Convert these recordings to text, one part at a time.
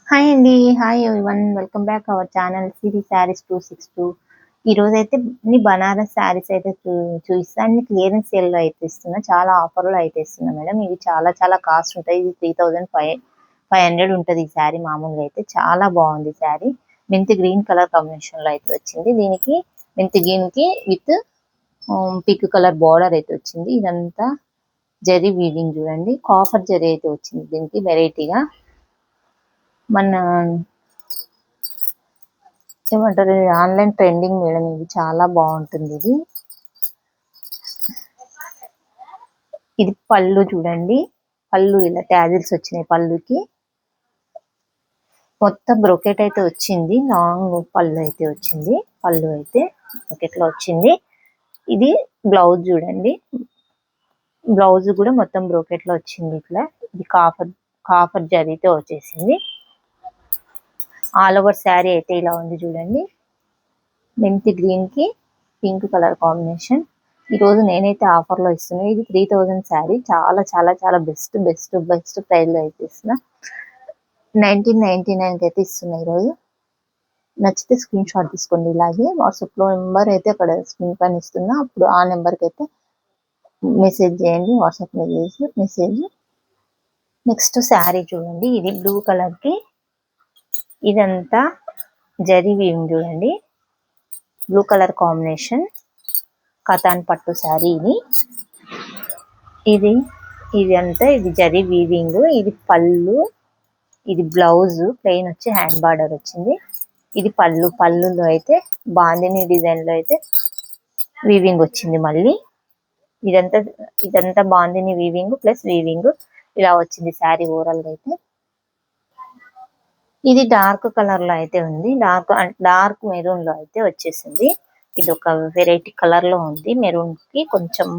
Hi అండి. Hi everyone. Welcome back our channel Siri sarees 262. ఈరోజైతే అన్ని బనారస్ శారీస్ అయితే చూపిస్తా. అన్ని క్లియరెన్స్ సేల్‌లో అయితే ఇస్తున్నా. చాలా ఆఫర్‌లో అయితే ఇస్తున్నా మేడం. ఇవి చాలా చాలా కాస్ట్ ఉంటాయి. ఇది 3500 ఉంటది ఈ శారీ మామూలుగా అయితే. చాలా బాగుంది శారీ. మెంతి గ్రీన్ కలర్ కాంబినేషన్‌లో అయితే వచ్చింది. దీనికి మెంతి గ్రీన్‌కి విత్ పింక్ కలర్ బార్డర్ అయితే వచ్చింది. ఇదంతా జరీ వీవింగ్ చూడండి. కాఫర్ జరీ అయితే వచ్చింది దీనికి వెరైటీగా. మన ఏమంటారు ఆన్లైన్ ట్రెండింగ్ మేడం, ఇది చాలా బాగుంటుంది. ఇది పళ్ళు చూడండి. పళ్ళు ఇలా ట్యాజిల్స్ వచ్చినాయి. పళ్ళుకి మొత్తం బ్రోకెట్ అయితే వచ్చింది. లాంగ్ పళ్ళు అయితే వచ్చింది. పళ్ళు అయితే బ్రోకెట్ లో వచ్చింది. ఇది బ్లౌజ్ చూడండి. బ్లౌజ్ కూడా మొత్తం బ్రోకెట్ లో వచ్చింది. ఇట్లా ఇది కాఫర్ జరీతో వచ్చేసింది. ఆల్ ఓవర్ శారీ అయితే ఇలా ఉంది చూడండి. మెంతి గ్రీన్ కి పింక్ కలర్ కాంబినేషన్. ఈ రోజు నేనైతే ఆఫర్ లో ఇస్తున్నా. ఇది 3000 శారీ. చాలా చాలా చాలా బెస్ట్ బెస్ట్ బెస్ట్ ప్రైస్ లో అయితే ఇస్తున్నా. 1999 అయితే ఇస్తున్నా ఈరోజు. నచ్చితే స్క్రీన్ షాట్ తీసుకోండి. ఇలాగే వాట్సాప్ లో నెంబర్ అయితే అక్కడ స్క్రీన్ పైన ఇస్తున్నా. అప్పుడు ఆ నెంబర్కి అయితే మెసేజ్ చేయండి. WhatsApp message. నెక్స్ట్ శారీ చూడండి. ఇది బ్లూ కలర్ కి ఇదంతా జరీ వీవింగ్ చూడండి. బ్లూ కలర్ కాంబినేషన్ కతాన్ పట్టు శారీ. ఇది అంతా ఇది జరీ వీవింగ్. ఇది పళ్ళు, ఇది బ్లౌజ్ ప్లెయిన్ వచ్చి హ్యాండ్ బార్డర్ వచ్చింది. ఇది పళ్ళులో అయితే బాందిని డిజైన్ లో అయితే వీవింగ్ వచ్చింది. మళ్ళీ ఇదంతా బాందిని వీవింగ్ ప్లస్ వీవింగ్ ఇలా వచ్చింది శారీ ఓవరాల్ గా అయితే. ఇది డార్క్ కలర్ లో అయితే ఉంది. డార్క్ మెరూన్ లో అయితే వచ్చేసింది. ఇది ఒక వెరైటీ కలర్ లో ఉంది. మెరూన్ కి కొంచెం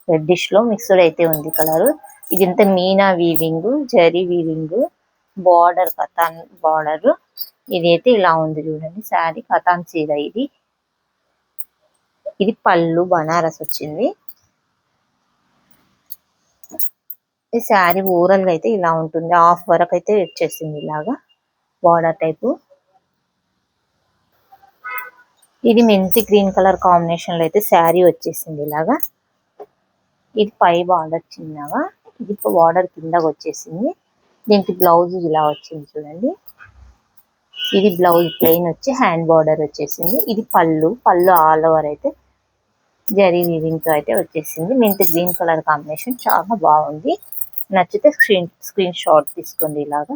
రెడ్డిష్ లో మిక్స్డ్ అయితే ఉంది కలర్. ఇదంతా Meena weaving, zari weaving, border katan border. ఇదైతే ఇలా ఉంది చూడండి. శారీ కతాన్ చీర. ఇది పళ్ళు బనారస్ వచ్చింది. ఈ శారీ ఓవరాల్ గా అయితే ఇలా ఉంటుంది. హాఫ్ వరకు అయితే వచ్చేసింది ఇలాగా బార్డర్ టైపు. ఇది మెంతి గ్రీన్ కలర్ కాంబినేషన్ లో అయితే శారీ వచ్చేసింది ఇలాగా. ఇది పై బార్డర్ చిన్నగా, ఇది బార్డర్ కిందగా వచ్చేసింది. దీనికి బ్లౌజ్ ఇలా వచ్చింది చూడండి. ఇది బ్లౌజ్ ప్లెయిన్ వచ్చి హ్యాండ్ బార్డర్ వచ్చేసింది. ఇది పళ్ళు ఆల్ ఓవర్ అయితే జరీ వీవింగ్ తో అయితే వచ్చేసింది. మెంతి గ్రీన్ కలర్ కాంబినేషన్ చాలా బాగుంది. నచ్చితే స్క్రీన్ షాట్ తీసుకోండి. ఇలాగా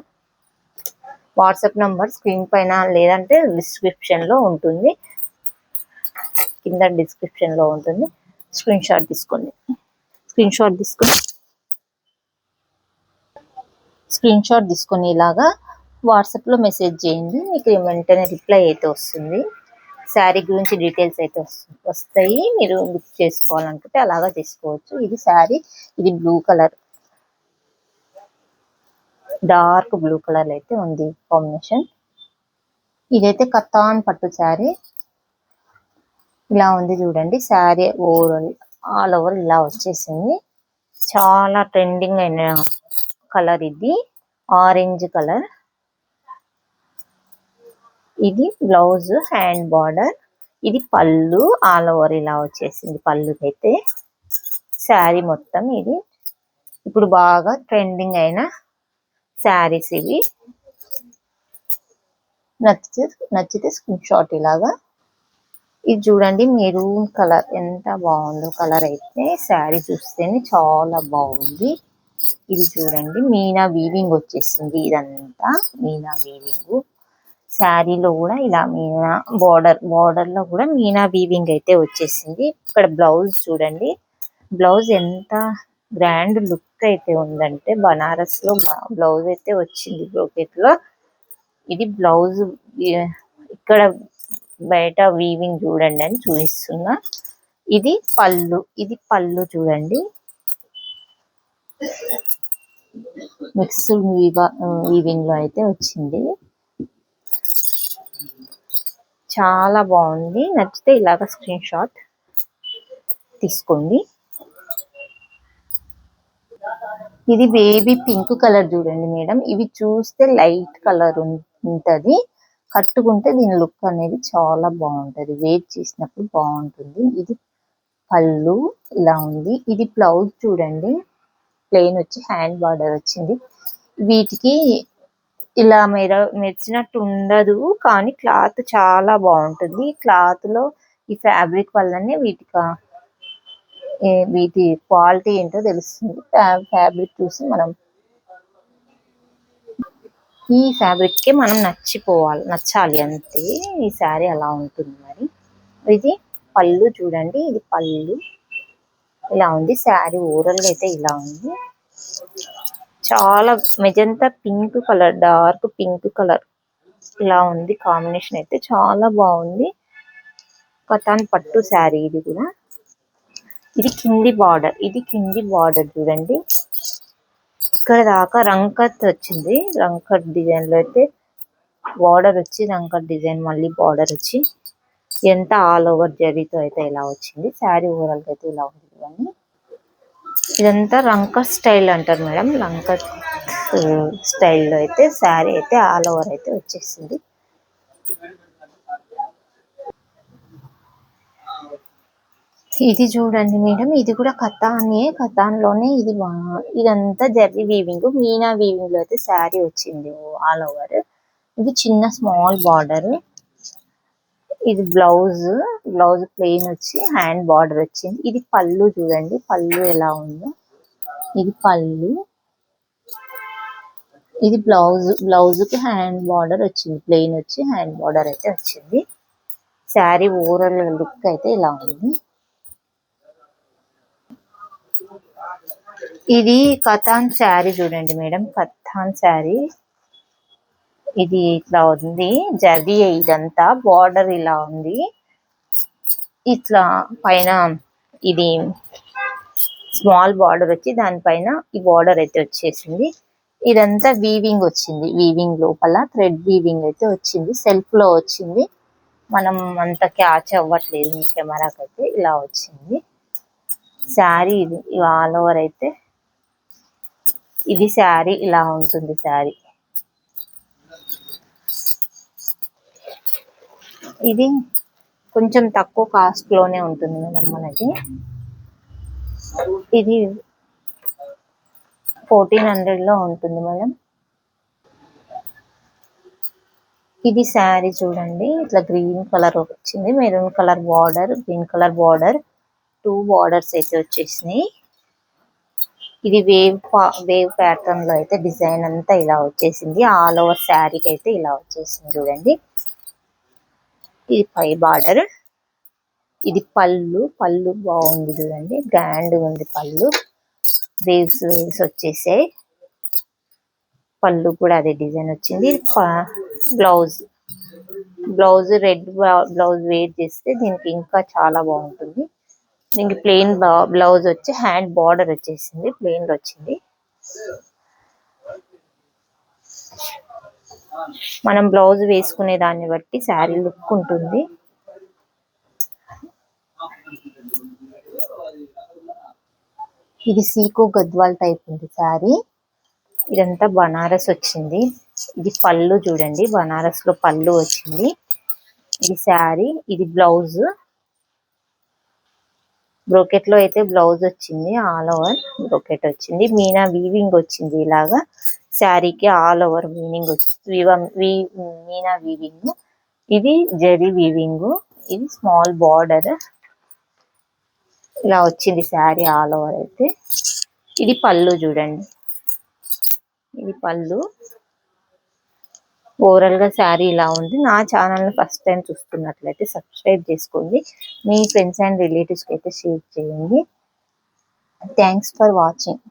వాట్సాప్ నంబర్ స్క్రీన్ పైన లేదంటే డిస్క్రిప్షన్ లో ఉంటుంది. కింద డిస్క్రిప్షన్ లో ఉంటుంది. స్క్రీన్ షాట్ తీసుకోండి. స్క్రీన్ షాట్ తీసుకొని ఇలాగా వాట్సాప్ లో మెసేజ్ చేయండి. మీకు వెంటనే రిప్లై అయితే వస్తుంది. శారీ గురించి డీటెయిల్స్ అయితే వస్తాయి. మీరు బుక్ చేసుకోవాలనుకుంటే అలాగా చేసుకోవచ్చు. ఇది శారీ. ఇది blue colour, dark blue colour అయితే ఉంది కాంబినేషన్. ఇదైతే కతాన్ పట్టు శారీ. ఇలా ఉంది చూడండి. శారీ ఆల్ ఓవర్ ఇలా వచ్చేసింది. చాలా ట్రెండింగ్ అయిన కలర్ ఇది, ఆరెంజ్ కలర్. ఇది బ్లౌజ్ హ్యాండ్ బార్డర్. ఇది పళ్ళు ఆల్ ఓవర్ ఇలా వచ్చేసింది. పళ్ళుకైతే శారీ మొత్తం ఇది ఇప్పుడు బాగా ట్రెండింగ్ అయిన శారీస్ ఇవి. నచ్చితే స్క్రీన్ షాట్. ఇలాగా ఇది చూడండి. మెరూన్ కలర్ ఎంత బాగుందో. కలర్ అయితే శారీ చూస్తేనే చాలా బాగుంది. ఇది చూడండి. మీనా వీవింగ్ వచ్చేసింది. ఇదంతా మీనా వీవింగ్. శారీలో కూడా ఇలా మీనా బార్డర్ లో కూడా మీనా వీవింగ్ అయితే వచ్చేసింది. ఇక్కడ బ్లౌజ్ చూడండి. బ్లౌజ్ ఎంత గ్రాండ్ లుక్ అయితే ఉందంటే బనారస్ లో బ్లౌజ్ అయితే వచ్చింది బ్రోకెట్ లో. ఇది బ్లౌజ్. ఇక్కడ బయట వీవింగ్ చూడండి అని చూపిస్తున్నా. ఇది పళ్ళు చూడండి. మిక్స్డ్ వీవింగ్ లో అయితే వచ్చింది. చాలా బాగుంది. నచ్చితే ఇలాగ స్క్రీన్ షాట్ తీసుకోండి. ఇది బేబీ పింక్ కలర్ చూడండి మేడం. ఇవి చూస్తే లైట్ కలర్ ఉంటది. కట్టుకుంటే దీని లుక్ అనేది చాలా బాగుంటది. వేర్ చేసినప్పుడు బాగుంటుంది. ఇది పళ్ళు ఇలా ఉంది. ఇది బ్లౌజ్ చూడండి, ప్లెయిన్ వచ్చి హ్యాండ్ బార్డర్ వచ్చింది. వీటికి ఇలా మెరిచినట్టు ఉండదు, కానీ క్లాత్ చాలా బాగుంటుంది. క్లాత్ లో ఈ ఫ్యాబ్రిక్ వల్లనే వీటి క్వాలిటీ ఏంటో తెలుస్తుంది. ఫ్యాబ్రిక్ చూసి మనం ఈ ఫ్యాబ్రిక్ కి మనం నచ్చాలి అంతే. ఈ శారీ అలా ఉంటుంది. మరి ఇది పళ్ళు చూడండి, ఇది పళ్ళు ఇలా ఉంది. శారీ ఓవరాల్ గా అయితే ఇలా ఉంది. చాలా magenta pink colour, dark pink colour ఇలా ఉంది. కాంబినేషన్ అయితే చాలా బాగుంది. కతాన్ పట్టు శారీ ఇది కూడా. ఇది కింది బార్డర్ చూడండి. ఇక్కడ దాకా రంకత్ వచ్చింది. రంకత్ డిజైన్ లో అయితే బార్డర్ వచ్చి రంకత్ డిజైన్, మళ్ళీ బార్డర్ వచ్చి ఎంత ఆల్ ఓవర్ జరీతో అయితే ఇలా వచ్చింది. శారీ ఓవరాల్ అయితే ఇలా ఉంది. ఇవన్నీ ఇదంతా రంకత్ స్టైల్ అంటారు మేడం. రంకత్ స్టైల్లో అయితే శారీ అయితే ఆల్ ఓవర్ అయితే వచ్చేసింది. ఇది చూడండి మేడం, ఇది కూడా కథాన్ లోనే ఇదంతా జరీ వీవింగ్, మీనా వీవింగ్ లో అయితే శారీ వచ్చింది ఆల్ ఓవర్. ఇది చిన్న స్మాల్ బార్డర్. ఇది బ్లౌజ్ ప్లెయిన్ వచ్చి హ్యాండ్ బార్డర్ వచ్చింది. ఇది పళ్ళు చూడండి, పళ్ళు ఎలా ఉందో. ఇది పళ్ళు, ఇది బ్లౌజ్ కి హ్యాండ్ బార్డర్ వచ్చింది. ప్లెయిన్ వచ్చి హ్యాండ్ బార్డర్ అయితే వచ్చింది. శారీ ఓవరాల్ లుక్ అయితే ఇలా ఉంది. ఇది కథాన్ శారీ చూడండి మేడం, కథాన్ శారీ. ఇది ఇట్లా ఉంది జరీ, ఇదంతా బార్డర్ ఇలా ఉంది. ఇట్లా పైన ఇది స్మాల్ బార్డర్ వచ్చి దానిపైన ఈ బార్డర్ అయితే వచ్చేసింది. ఇదంతా వీవింగ్ వచ్చింది. వీవింగ్ లోపల థ్రెడ్ వీవింగ్ అయితే వచ్చింది. సెల్ఫ్ లో వచ్చింది. మనం అంత క్యాచ్ అవ్వట్లేదు కెమెరాకైతే. ఇలా వచ్చింది శారీ. ఇది ఆల్ ఓవర్ అయితే ఇది శారీ ఇలా ఉంటుంది. శారీ ఇది కొంచెం తక్కువ కాస్ట్ లోనే ఉంటుంది మేడం మనకి. ఇది 1400 లో ఉంటుంది మేడం. ఇది శారీ చూడండి, ఇట్లా గ్రీన్ కలర్ వచ్చింది, maroon colour border, green colour border, 2 borders అయితే వచ్చేసినాయి. ఇది వేవ్ ప్యాటర్న్ లో అయితే డిజైన్ అంతా ఇలా వచ్చేసింది. ఆల్ ఓవర్ శారీకి అయితే ఇలా వచ్చేసింది చూడండి. ఇది పై బార్డర్. ఇది పళ్ళు బాగుంది చూడండి, గ్రాండ్ ఉంది పళ్ళు. వేవ్స్ వచ్చేసాయి. పళ్ళు కూడా అదే డిజైన్ వచ్చింది. బ్లౌజ్ రెడ్ బ్లౌజ్ వేర్ చేస్తే దీనికి ఇంకా చాలా బాగుంటుంది. దీనికి ప్లెయిన్ బ్లౌజ్ వచ్చి హ్యాండ్ బార్డర్ వచ్చేసింది, ప్లెయిన్ లో వచ్చింది. మనం బ్లౌజ్ వేసుకునే దాన్ని బట్టి శారీ లుక్ ఉంటుంది. ఇది సీకో గద్వాల్ టైప్ ఉంది శారీ. ఇదంతా బనారస్ వచ్చింది. ఇది పళ్ళు చూడండి, బనారస్ లో పళ్ళు వచ్చింది. ఇది శారీ, ఇది బ్లౌజ్. బ్రోకెట్ లో అయితే బ్లౌజ్ వచ్చింది, ఆల్ ఓవర్ బ్రోకెట్ వచ్చింది. మీనా వీవింగ్ వచ్చింది ఇలాగా శారీకి ఆల్ ఓవర్ మీనా వీవింగ్. ఇది జరీ వీవింగ్. ఇది స్మాల్ బార్డర్ ఇలా వచ్చింది శారీ ఆల్ ఓవర్ అయితే. ఇది పళ్ళు చూడండి, ఇది పళ్ళు. ఓవరాల్ గా శారీ ఇలా ఉంది. నా ఛానల్ ని ఫస్ట్ టైం చూస్తున్నట్లయితే సబ్స్క్రైబ్ చేసుకోండి. మీ ఫ్రెండ్స్ అండ్ రిలేటివ్స్ కి అయితే షేర్ చేయండి. Thanks for watching.